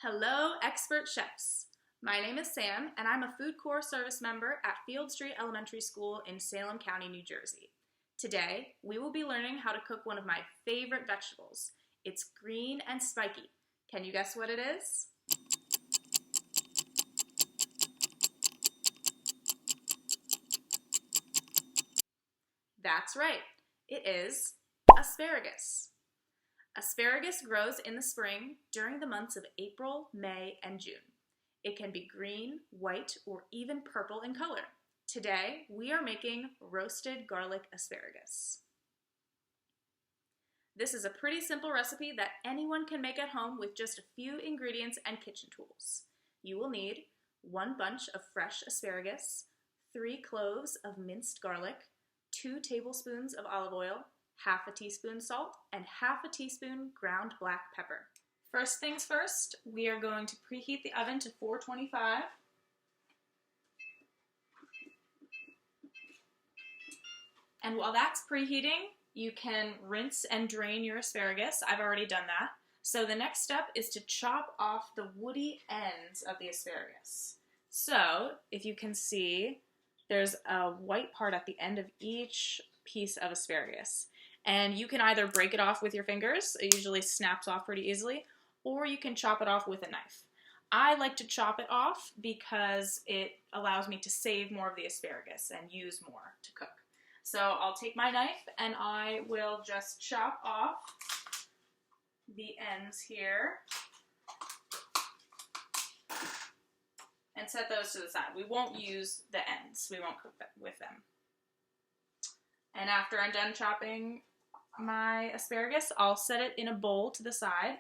Hello, expert chefs. My name is Sam, and I'm a Food Corps service member at Field Street Elementary School in Salem County, New Jersey. Today, we will be learning how to cook one of my favorite vegetables. It's green and spiky. Can you guess what it is? That's right. It is asparagus. Asparagus grows in the spring during the months of April, May, and June. It can be green, white, or even purple in color. Today, we are making roasted garlic asparagus. This is a pretty simple recipe that anyone can make at home with just a few ingredients and kitchen tools. You will need 1 bunch of fresh asparagus, 3 cloves of minced garlic, 2 tablespoons of olive oil, half a teaspoon salt, and half a teaspoon ground black pepper. First things first, we are going to preheat the oven to 425. And while that's preheating, you can rinse and drain your asparagus. I've already done that. So the next step is to chop off the woody ends of the asparagus. So if you can see, there's a white part at the end of each piece of asparagus. And you can either break it off with your fingers, it usually snaps off pretty easily, or you can chop it off with a knife. I like to chop it off because it allows me to save more of the asparagus and use more to cook. So I'll take my knife and I will just chop off the ends here and set those to the side. We won't use the ends, we won't cook with them. And after I'm done chopping my asparagus, I'll set it in a bowl to the side,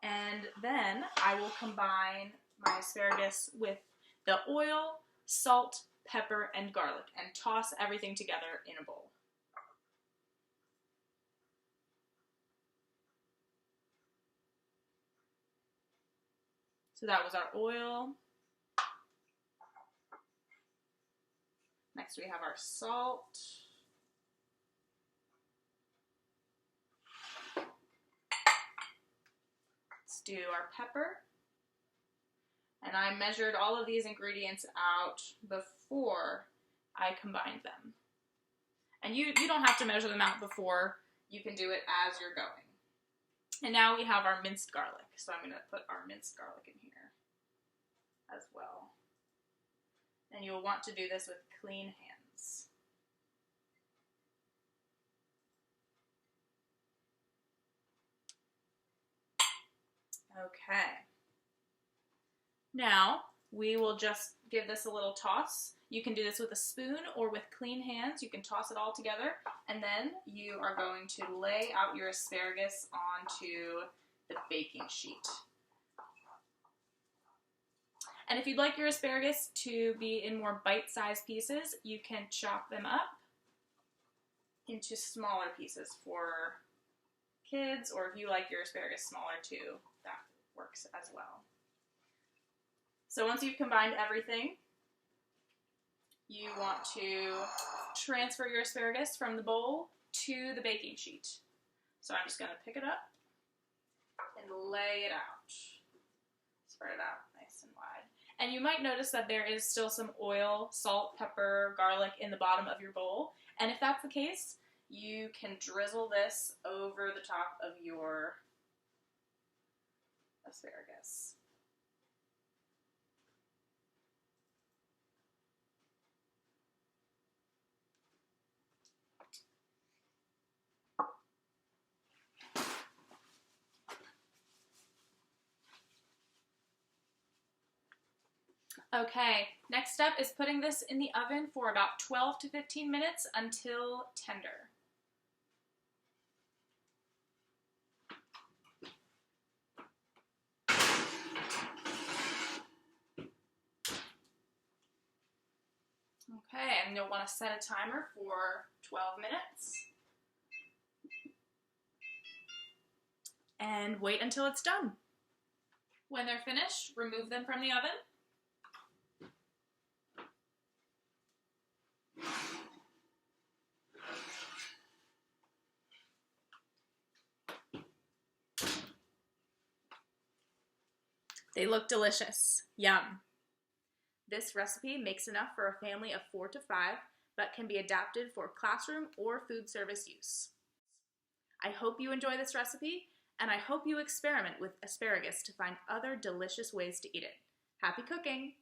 and then I will combine my asparagus with the oil, salt, pepper, and garlic, and toss everything together in a bowl. So that was our oil. Next we have our salt. Let's do our pepper. And I measured all of these ingredients out before I combined them. And you don't have to measure them out before, you can do it as you're going. And now we have our minced garlic. So I'm going to put our minced garlic in here as well. And you'll want to do this with clean hands. Okay. Now, we will just give this a little toss. You can do this with a spoon or with clean hands. You can toss it all together, and then you are going to lay out your asparagus onto the baking sheet. And if you'd like your asparagus to be in more bite-sized pieces, you can chop them up into smaller pieces for kids, or if you like your asparagus smaller too, that works as well. So once you've combined everything, you want to transfer your asparagus from the bowl to the baking sheet. So I'm just going to pick it up and lay it out. Spread it out nice and wide. And you might notice that there is still some oil, salt, pepper, garlic in the bottom of your bowl. And if that's the case, you can drizzle this over the top of your asparagus. Okay, next step is putting this in the oven for about 12 to 15 minutes until tender. Okay, and you'll want to set a timer for 12 minutes. And wait until it's done. When they're finished, remove them from the oven. They look delicious. Yum. This recipe makes enough for a family of 4 to 5, but can be adapted for classroom or food service use. I hope you enjoy this recipe, and I hope you experiment with asparagus to find other delicious ways to eat it. Happy cooking!